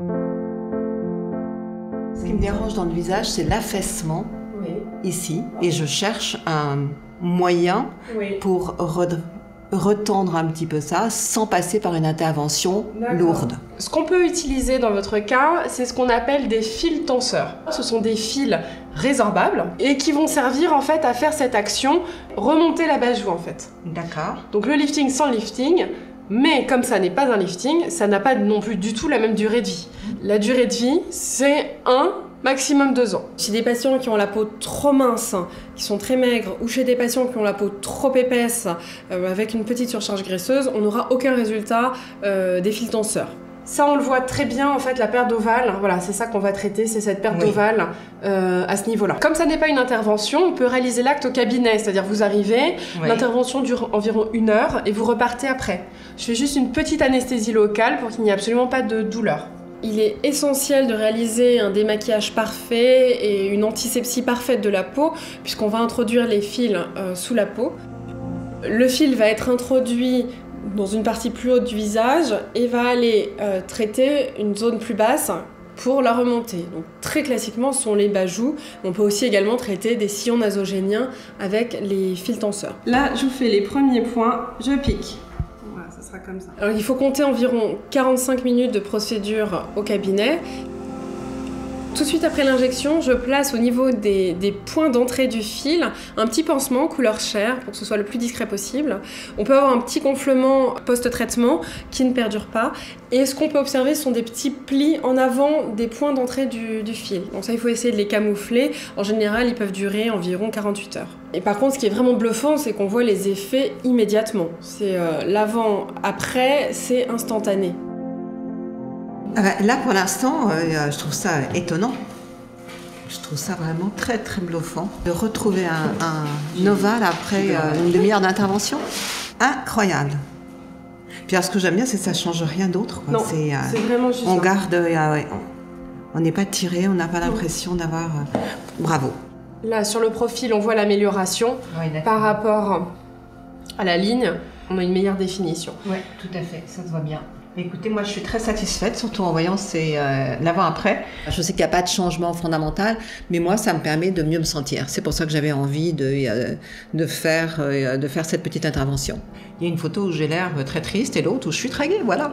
Ce qui me dérange dans le visage, c'est l'affaissement, oui, ici. Et je cherche un moyen, oui, pour retendre un petit peu ça, sans passer par une intervention lourde. Ce qu'on peut utiliser dans votre cas, c'est ce qu'on appelle des fils tenseurs. Ce sont des fils résorbables et qui vont servir en fait à faire cette action, remonter la basse-joue en fait. D'accord. Donc le lifting sans lifting, mais comme ça n'est pas un lifting, ça n'a pas non plus du tout la même durée de vie. La durée de vie, c'est maximum 2 ans. Chez des patients qui ont la peau trop mince, qui sont très maigres, ou chez des patients qui ont la peau trop épaisse, avec une petite surcharge graisseuse, on n'aura aucun résultat des fils tenseurs. Ça, on le voit très bien, en fait, la perte d'ovale. Voilà, c'est ça qu'on va traiter, c'est cette perte, oui, d'ovale à ce niveau-là. Comme ça n'est pas une intervention, on peut réaliser l'acte au cabinet. C'est-à-dire, vous arrivez, oui, l'intervention dure environ 1 heure et vous repartez après. Je fais juste une petite anesthésie locale pour qu'il n'y ait absolument pas de douleur. Il est essentiel de réaliser un démaquillage parfait et une antisepsie parfaite de la peau, puisqu'on va introduire les fils sous la peau. Le fil va être introduit dans une partie plus haute du visage et va aller traiter une zone plus basse pour la remontée. Donc, très classiquement, ce sont les bas-joues. On peut aussi également traiter des sillons nasogéniens avec les fils tenseurs. Là, je vous fais les premiers points, je pique. Voilà, ça sera comme ça. Alors, il faut compter environ 45 minutes de procédure au cabinet. Tout de suite après l'injection, je place au niveau des points d'entrée du fil un petit pansement couleur chair pour que ce soit le plus discret possible. On peut avoir un petit gonflement post-traitement qui ne perdure pas. Et ce qu'on peut observer, ce sont des petits plis en avant des points d'entrée du fil. Donc ça, il faut essayer de les camoufler. En général, ils peuvent durer environ 48 heures. Et par contre, ce qui est vraiment bluffant, c'est qu'on voit les effets immédiatement. C'est l'avant-après, c'est instantané. Là, pour l'instant, je trouve ça étonnant. Je trouve ça vraiment très, très bluffant de retrouver un ovale après une demi-heure d'intervention. Incroyable. Puis alors, ce que j'aime bien, c'est que ça ne change rien d'autre. Non, c'est vraiment juste. On garde, on n'est pas tiré, on n'a pas l'impression d'avoir... bravo. Là, sur le profil, on voit l'amélioration, oui, par rapport à la ligne. On a une meilleure définition. Oui, tout à fait, ça se voit bien. Écoutez, moi je suis très satisfaite, surtout en voyant l'avant-après. Je sais qu'il n'y a pas de changement fondamental, mais moi ça me permet de mieux me sentir. C'est pour ça que j'avais envie de faire cette petite intervention. Il y a une photo où j'ai l'air très triste et l'autre où je suis très gaie, voilà.